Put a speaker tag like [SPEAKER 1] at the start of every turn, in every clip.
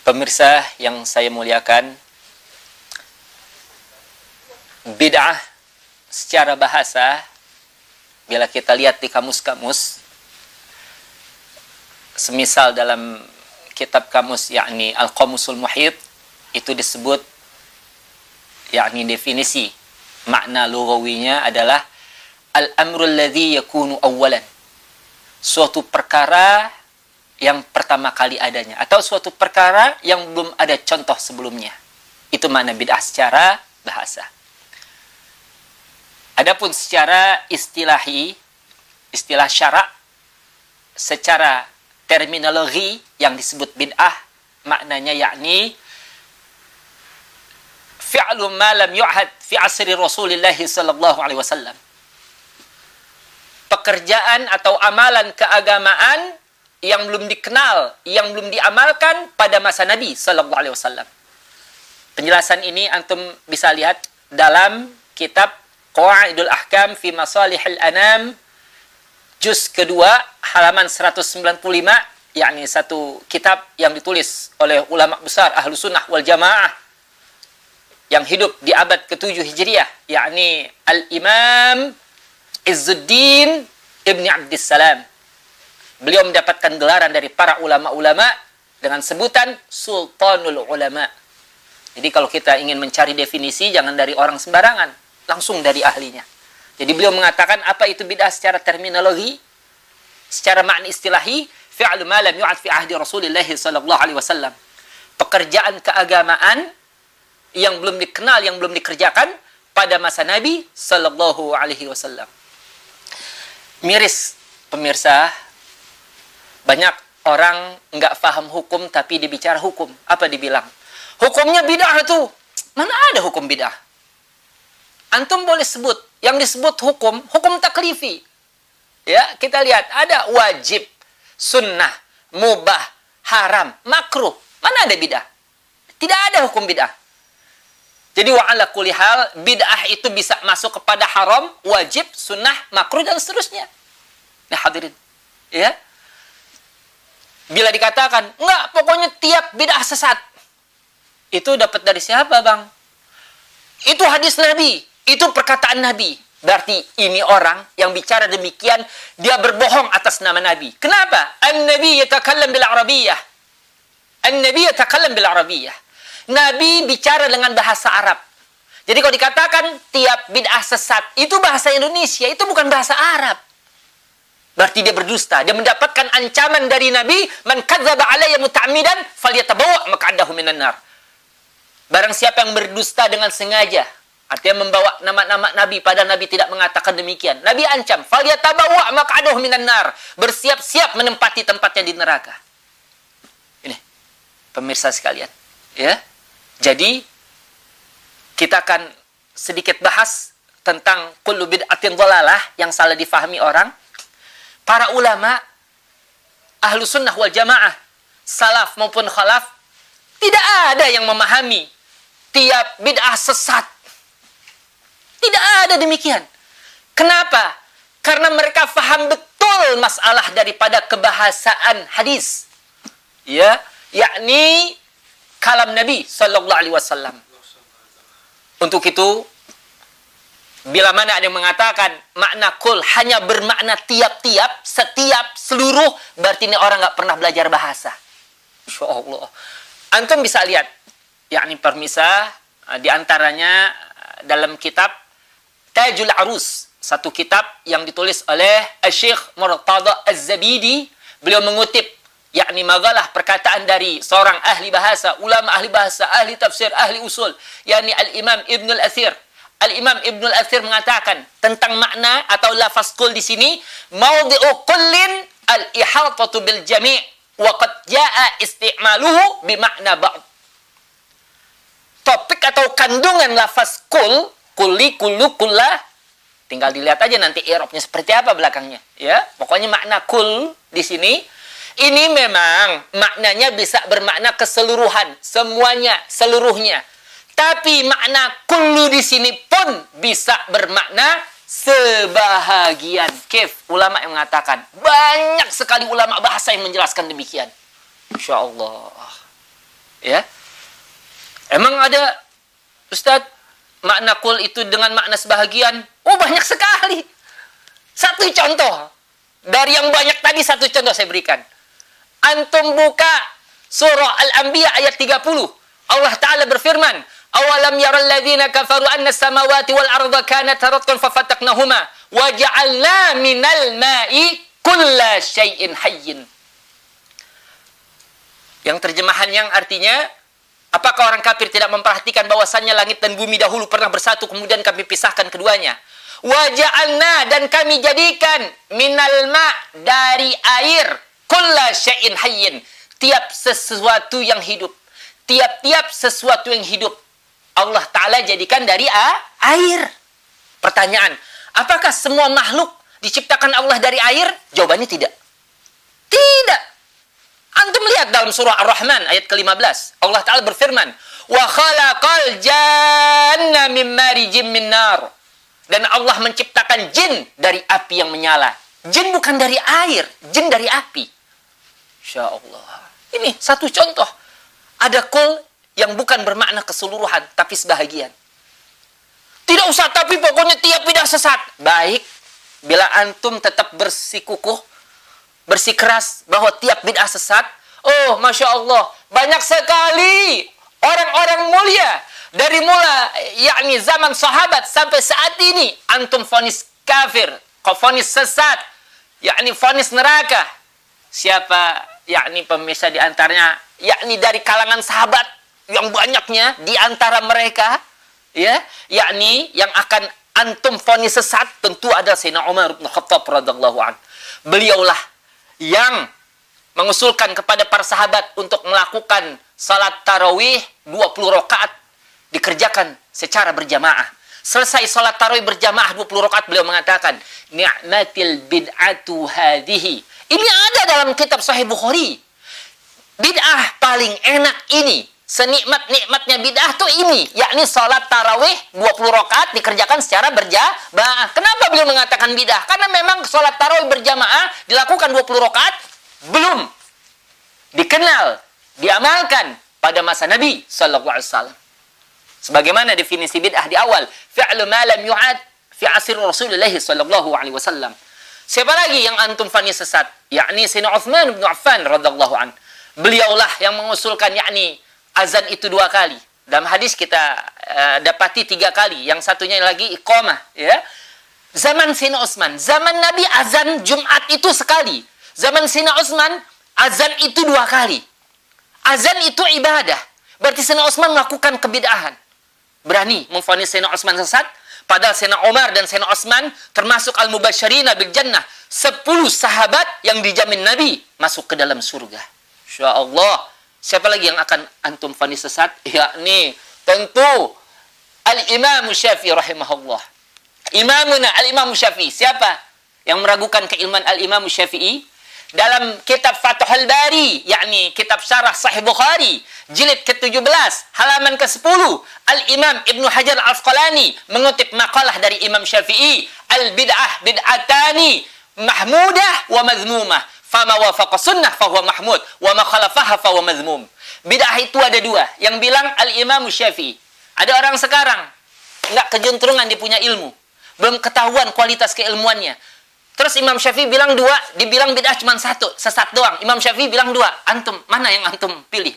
[SPEAKER 1] Pemirsa yang saya muliakan, bid'ah secara bahasa, bila kita lihat di kamus-kamus, semisal dalam kitab kamus yakni Al-Qamusul Muhit, itu disebut yakni definisi makna lughawinya adalah al-amrul ladzi yakunu awwalan, suatu perkara yang pertama kali adanya, atau suatu perkara yang belum ada contoh sebelumnya. Itu makna bid'ah secara bahasa. Adapun secara istilahi, istilah syara', secara terminologi yang disebut bid'ah, maknanya yakni fi'lu ma lam yu'had fi asri Rasulillah sallallahu alaihi wasallam. Pekerjaan atau amalan keagamaan yang belum dikenal, yang belum diamalkan pada masa Nabi sallallahu alaihi wasallam. Penjelasan ini antum bisa lihat dalam kitab Qawaidul Ahkam fi Masalihil Anam juz kedua halaman 195, yakni satu kitab yang ditulis oleh ulama besar Ahlus Sunnah wal Jamaah yang hidup di abad ke-7 Hijriah, yakni Al-Imam Izzuddin Ibni Abdissalam. Beliau mendapatkan gelaran dari para ulama-ulama dengan sebutan Sultanul Ulama. Jadi kalau kita ingin mencari definisi, jangan dari orang sembarangan, langsung dari ahlinya. Jadi beliau mengatakan apa itu bid'ah secara terminologi, secara makna istilahi, fi'lu ma lam yu'ad fi ahdi Rasulillah sallallahu alaihi wasallam. Pekerjaan keagamaan yang belum dikenal, yang belum dikerjakan pada masa Nabi sallallahu alaihi wasallam. Miris pemirsa, banyak orang nggak paham hukum tapi dibicara hukum. Apa dibilang? Hukumnya bid'ah tuh. Mana ada hukum bid'ah? Antum boleh sebut, yang disebut hukum taklifi. Ya, kita lihat ada wajib, sunnah, mubah, haram, makruh. Mana ada bid'ah? Tidak ada hukum bid'ah. Jadi wa ala kulli hal, bid'ah itu bisa masuk kepada haram, wajib, sunnah, makruh dan seterusnya. Nah, hadirin. Ya. Bila dikatakan, enggak, pokoknya tiap bid'ah sesat. Itu dapat dari siapa, Bang? Itu hadis Nabi. Itu perkataan Nabi. Berarti ini orang yang bicara demikian, dia berbohong atas nama Nabi. Kenapa? An-Nabi yatakallam bil Arabiyyah. An-Nabi yatakallam bil Arabiyyah. Nabi bicara dengan bahasa Arab. Jadi kalau dikatakan tiap bid'ah sesat, itu bahasa Indonesia, itu bukan bahasa Arab. Berarti dia berdusta. Dia mendapatkan ancaman dari Nabi, man kadzdzaba alayya muta'ammidan falyatabawwa maq'adahu minan nar. Barang siapa yang berdusta dengan sengaja, artinya membawa nama-nama Nabi pada Nabi tidak mengatakan demikian. Nabi ancam, falyatabawwa maq'adahu minan nar. Bersiap-siap menempati tempatnya di neraka. Ini pemirsa sekalian, ya. Jadi kita akan sedikit bahas tentang kullu bid'atin dhalalah yang salah difahami orang. Para ulama, ahlu sunnah wal jamaah, salaf maupun khalaf, tidak ada yang memahami tiap bid'ah sesat. Tidak ada demikian. Kenapa? Karena mereka faham betul masalah daripada kebahasaan hadis. Ya, yakni kalam Nabi sallallahu alaihi wasallam. Untuk itu, bila mana ada yang mengatakan makna kul hanya bermakna tiap-tiap, setiap, seluruh, berarti ini orang nggak pernah belajar bahasa. Insya Allah. Antum bisa lihat, yakni permisah, di antaranya dalam kitab Tajul Arus, satu kitab yang ditulis oleh Syekh Murtada Az-Zabidi. Beliau mengutip, yakni magalah perkataan dari seorang ahli bahasa, ulama ahli bahasa, ahli tafsir, ahli usul, yakni Al-Imam Ibn Al-Athir. Al-Imam Ibn Al-Athir mengatakan tentang makna atau lafaz kul di sini, mawdi'u kullin al-ihatatu bil jami' wa qad jaa isti'maluhu bi makna ba'd. Topik atau kandungan lafaz kul, kulli, kullu, kullah, tinggal dilihat aja nanti i'rabnya seperti apa belakangnya, ya. Pokoknya makna kul di sini ini memang maknanya bisa bermakna keseluruhan, semuanya, seluruhnya. Tapi makna kullu di sini pun bisa bermakna sebahagian. Kif, ulama yang mengatakan. Banyak sekali ulama bahasa yang menjelaskan demikian. Insya Allah. Ya. Emang ada, Ustaz, makna kul itu dengan makna sebahagian? Oh, banyak sekali. Satu contoh. Dari yang banyak tadi, satu contoh saya berikan. Antum buka surah Al-Anbiya ayat 30. Allah Ta'ala berfirman, awalam yaral ladzina kafaru anna samawati wal arda kanata ratqan fafataqnahuma wa ja'alna minal ma'i kulla syai'in hayyin. Yang terjemahan yang artinya, apakah orang kafir tidak memperhatikan bahwasannya langit dan bumi dahulu pernah bersatu, kemudian kami pisahkan keduanya. Wa ja'alna, dan kami jadikan minal ma, dari air, kulla syai'in hayyin, tiap sesuatu yang hidup. Tiap-tiap sesuatu yang hidup Allah Ta'ala jadikan dari air. Pertanyaan, apakah semua makhluk diciptakan Allah dari air? Jawabannya tidak. Tidak. Antum lihat dalam surah Ar-Rahman ayat ke-15. Allah Ta'ala berfirman, wa khalaqal janna min marijim min nar. Dan Allah menciptakan jin dari api yang menyala. Jin bukan dari air, jin dari api. Insya Allah. Ini satu contoh. Ada kul yang bukan bermakna keseluruhan, tapi sebahagian. Tidak usah, tapi pokoknya tiap bidah sesat. Baik, bila antum tetap bersikukuh, bersikeras bahwa tiap bid'ah sesat, oh, Masya Allah, banyak sekali orang-orang mulia. Dari yakni zaman sahabat sampai saat ini, antum vonis kafir, vonis sesat, yakni vonis neraka. Siapa, yakni pemirsa di antaranya, yakni dari kalangan sahabat yang banyaknya di antara mereka, ya, yakni yang akan antum vonis sesat tentu ada Sayyidina Umar bin Khattab radhiyallahu anhu. Beliaulah yang mengusulkan kepada para sahabat untuk melakukan salat tarawih 20 rakaat dikerjakan secara berjamaah. Selesai salat tarawih berjamaah 20 rakaat, beliau mengatakan, ni'matil bid'atu hadhihi. Ini ada dalam kitab Sahih Bukhari. Bid'ah paling enak ini, senikmat-nikmatnya bid'ah tuh ini, yakni salat tarawih 20 rakaat dikerjakan secara berjamaah. Kenapa beliau mengatakan bid'ah? Karena memang salat tarawih berjamaah dilakukan 20 rakaat belum dikenal, diamalkan pada masa Nabi sallallahu alaihi wasallam. Sebagaimana definisi bid'ah di awal, fi'lu ma lam yu'ad fi asir Rasulullah sallallahu alaihi wasallam. Siapa lagi yang antum fani sesat? Yakni Sayyidina Utsman bin Affan radhiyallahu anhu. Beliaulah yang mengusulkan yakni azan itu 2 kali. Dalam hadis kita dapati 3 kali. Yang satunya lagi iqamah, ya. Zaman Sayyidina Utsman, zaman Nabi azan Jumat itu sekali. Zaman Sayyidina Utsman azan itu 2 kali. Azan itu ibadah. Berarti Sayyidina Utsman melakukan kebid'ahan. Berani memvonis Sayyidina Utsman sesat, padahal Sayyidina Umar dan Sayyidina Utsman termasuk al-mubasysyirina bil jannah, 10 sahabat yang dijamin Nabi masuk ke dalam surga. Insya Allah. Siapa lagi yang akan antum vonis sesat? Yakni tentu Al-Imam Syafi'i rahimahullah. Imamuna Al-Imam Syafi'i. Siapa yang meragukan keilmuan Al-Imam Syafi'i? Dalam kitab Fathul Bari, yakni kitab syarah Sahih Bukhari, jilid ke-17, halaman ke-10, Al-Imam Ibnu Hajar Al-Asqalani mengutip makalah dari Imam Syafi'i, al-bid'ah bid'atani mahmudah wa mazmumah. Fama wafaqa sunnah fahuwa mahmud, wa ma khalafaha fahuwa mazmum. Bid'ah itu ada 2. Yang bilang Al-Imam Syafi'i. Ada orang sekarang enggak kejuntrungan, dia punya ilmu, belum ketahuan kualitas keilmuannya. Terus Imam Syafi'i bilang 2, dibilang bid'ah cuma 1, sesat doang. Imam Syafi'i bilang 2. Antum, mana yang antum pilih?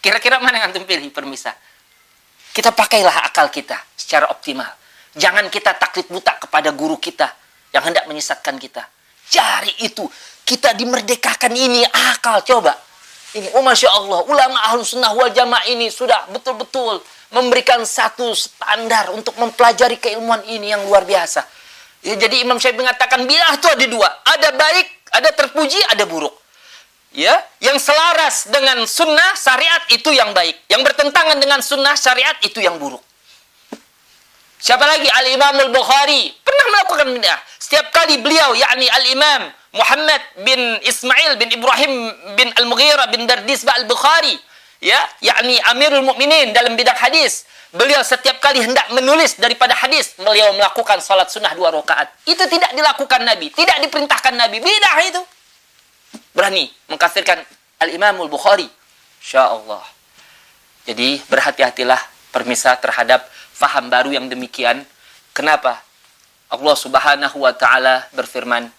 [SPEAKER 1] Kira-kira mana yang antum pilih, permisa? Kita pakailah akal kita secara optimal. Jangan kita taklid buta kepada guru kita yang hendak menyesatkan kita. Cari itu. Kita dimerdekakan ini akal, coba. Ini, oh Masya Allah, ulama Ahlus Sunnah wal Jamaah ini sudah betul-betul memberikan satu standar untuk mempelajari keilmuan ini yang luar biasa. Ya, jadi Imam Syafi'i mengatakan bid'ah itu ada 2. Ada baik, ada terpuji, ada buruk. Ya, yang selaras dengan sunnah syariat itu yang baik. Yang bertentangan dengan sunnah syariat itu yang buruk. Siapa lagi? Al-Imam Al-Bukhari pernah melakukan bid'ah. Setiap kali beliau, yakni Al-Imam Muhammad bin Ismail bin Ibrahim bin Al-Mughirah bin Dardis Al-Bukhari, ya, yakni Amirul Mukminin dalam bidang hadis. Beliau setiap kali hendak menulis daripada hadis, beliau melakukan salat sunnah 2 rakaat. Itu tidak dilakukan Nabi, tidak diperintahkan Nabi. Bidah itu. Berani mengkafirkan Al-Imam Al-Bukhari. Insya Allah. Jadi berhati-hatilah permisa terhadap faham baru yang demikian. Kenapa? Allah Subhanahu wa taala berfirman,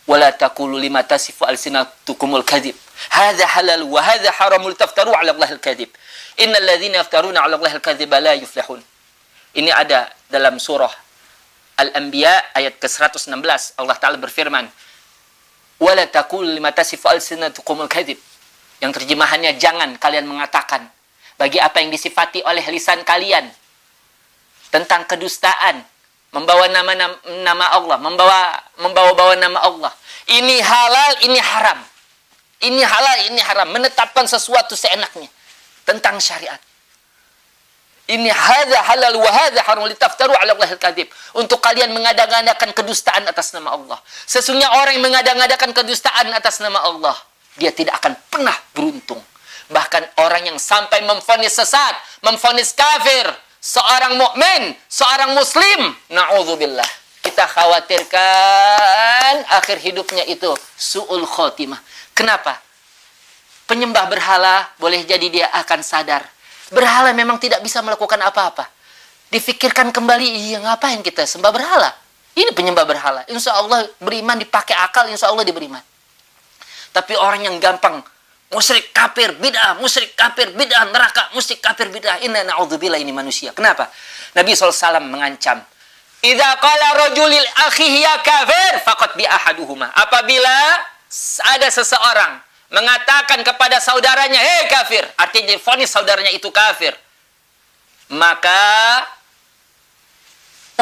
[SPEAKER 1] "Wala taqulu lima tasifu alsinatukumul kadzib. Hadza halal wa hadza haramul taftaru 'ala Allahil kadzib. Innal ladzina yaftaruna 'ala Allahil kadziba la yuflihun." Ini ada dalam surah Al-Anbiya ayat ke-116. Allah taala berfirman, "Wala taqulu lima tasifu alsinatukumul kadzib." Yang terjemahannya, jangan kalian mengatakan bagi apa yang disifati oleh lisan kalian tentang kedustaan, membawa nama Allah, membawa nama Allah. Ini halal, ini haram. Ini halal, ini haram. Menetapkan sesuatu seenaknya tentang syariat. Ini hadza halal wa hadza haram litaftaru 'ala Allahil kadzib. Untuk kalian mengada-ngadakan kedustaan atas nama Allah. Sesungguhnya orang yang mengada-ngadakan kedustaan atas nama Allah, dia tidak akan pernah beruntung. Bahkan orang yang sampai memvonis sesat, memvonis kafir seorang mukmin, seorang muslim, na'udzubillah. Kita khawatirkan akhir hidupnya itu su'ul khotimah. Kenapa? Penyembah berhala boleh jadi dia akan sadar. Berhala memang tidak bisa melakukan apa-apa. Difikirkan kembali, iya ngapain kita sembah berhala? Ini penyembah berhala. Insya Allah beriman, dipakai akal, insya Allah diberiman. Tapi orang yang gampang musyrik kafir bid'ah, musyrik kafir bid'ah neraka, musyrik kafir bid'ah, inna na'udzubillah, ini manusia. Kenapa? Nabi SAW mengancam, idza qala rajulil akhihi ya kafir faqad bi ahaduhuma. Apabila ada seseorang mengatakan kepada saudaranya, hei kafir, artinya vonis saudaranya itu kafir, maka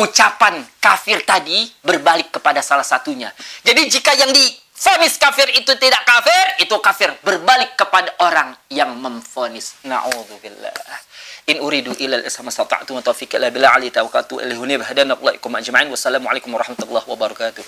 [SPEAKER 1] ucapan kafir tadi berbalik kepada salah satunya. Jadi jika yang divonis kafir itu tidak kafir, itu kafir berbalik kepada orang yang memvonis. Na'udzubillah. In uridu illa al-isma stata'tu wa taufiq illa billah ali tawakkaltu ilaihi wa hadana Allahu ajma'in. Wassalamualaikum warahmatullahi wabarakatuh.